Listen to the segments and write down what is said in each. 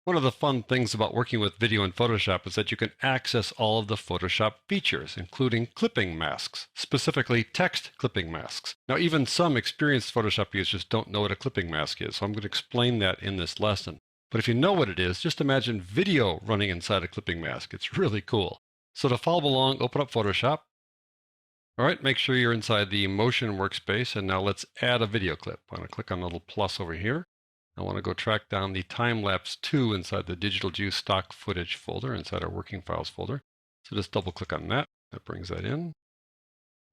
One of the fun things about working with video in Photoshop is that you can access all of the Photoshop features, including clipping masks, specifically text clipping masks. Now, even some experienced Photoshop users don't know what a clipping mask is, so I'm going to explain that in this lesson. But if you know what it is, just imagine video running inside a clipping mask. It's really cool. So to follow along, open up Photoshop. All right, make sure you're inside the motion workspace, and now let's add a video clip. I'm going to click on the little plus over here. I want to go track down the time-lapse 2 inside the Digital Juice stock footage folder, inside our working files folder. So just double click on that. That brings that in.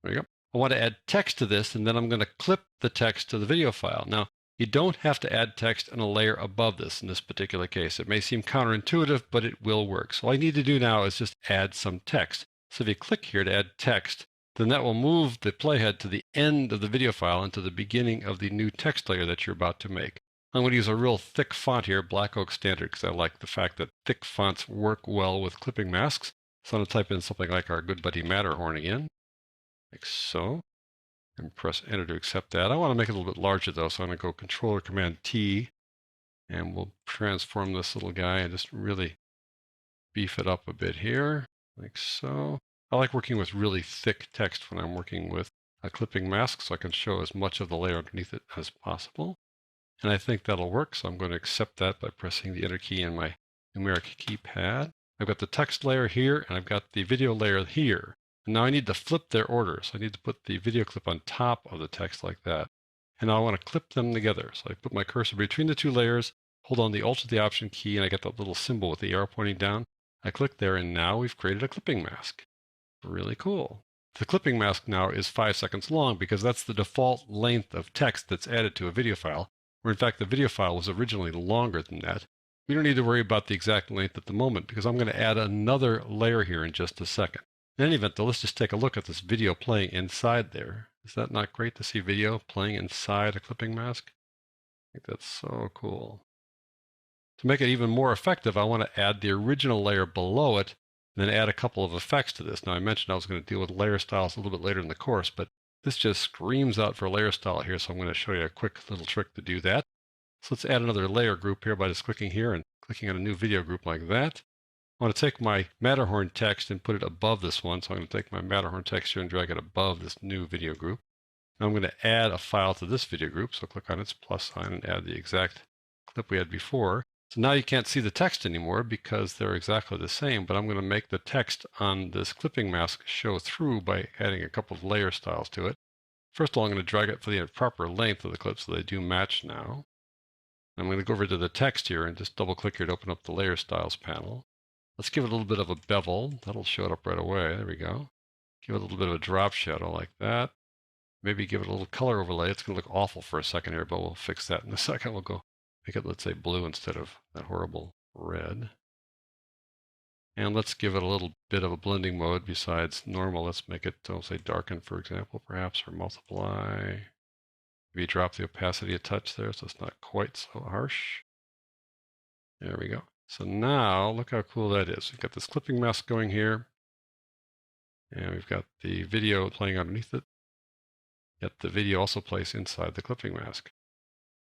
There you go. I want to add text to this, and then I'm going to clip the text to the video file. Now, you don't have to add text on a layer above this in this particular case. It may seem counterintuitive, but it will work. So all I need to do now is just add some text. So if you click here to add text, then that will move the playhead to the end of the video file and to the beginning of the new text layer that you're about to make. I'm going to use a real thick font here, Black Oak Standard, because I like the fact that thick fonts work well with clipping masks. So I'm going to type in something like our good buddy Matterhorn again, like so, and press Enter to accept that. I want to make it a little bit larger though, so I'm going to go Control or Command T, and we'll transform this little guy and just really beef it up a bit here, like so. I like working with really thick text when I'm working with a clipping mask, so I can show as much of the layer underneath it as possible. And I think that'll work, so I'm going to accept that by pressing the Enter key in my numeric keypad. I've got the text layer here, and I've got the video layer here. And now I need to flip their order, so I need to put the video clip on top of the text like that. And now I want to clip them together. So I put my cursor between the two layers, hold on the Alt or the Option key, and I get that little symbol with the arrow pointing down. I click there, and now we've created a clipping mask. Really cool. The clipping mask now is 5 seconds long because that's the default length of text that's added to a video file. Where in fact the video file was originally longer than that. We don't need to worry about the exact length at the moment because I'm going to add another layer here in just a second. In any event though, let's just take a look at this video playing inside there. Is that not great to see video playing inside a clipping mask? I think that's so cool. To make it even more effective, I want to add the original layer below it and then add a couple of effects to this. Now I mentioned I was going to deal with layer styles a little bit later in the course, but this just screams out for layer style here, so I'm going to show you a quick little trick to do that. So let's add another layer group here by just clicking here and clicking on a new video group like that. I want to take my Matterhorn text and put it above this one, so I'm going to take my Matterhorn text here and drag it above this new video group. Now I'm going to add a file to this video group, so click on its plus sign and add the exact clip we had before. So now you can't see the text anymore because they're exactly the same, but I'm going to make the text on this clipping mask show through by adding a couple of layer styles to it. First of all, I'm going to drag it for the proper length of the clip so they do match now. I'm going to go over to the text here and just double click here to open up the layer styles panel. Let's give it a little bit of a bevel. That'll show it up right away. There we go. Give it a little bit of a drop shadow like that. Maybe give it a little color overlay. It's going to look awful for a second here, but we'll fix that in a second. We'll go make it, let's say, blue instead of that horrible red. And let's give it a little bit of a blending mode besides normal. Let's make it, say, darken, for example, perhaps, or multiply. Maybe drop the opacity a touch there so it's not quite so harsh. There we go. So now, look how cool that is. We've got this clipping mask going here. And we've got the video playing underneath it. Yet the video also plays inside the clipping mask.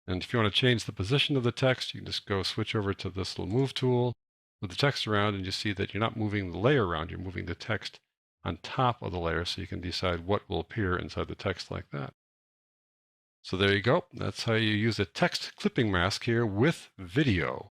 And if you want to change the position of the text, you can just go switch over to this little move tool, move the text around, and you see that you're not moving the layer around, you're moving the text on top of the layer so you can decide what will appear inside the text like that. So there you go. That's how you use a text clipping mask here with video.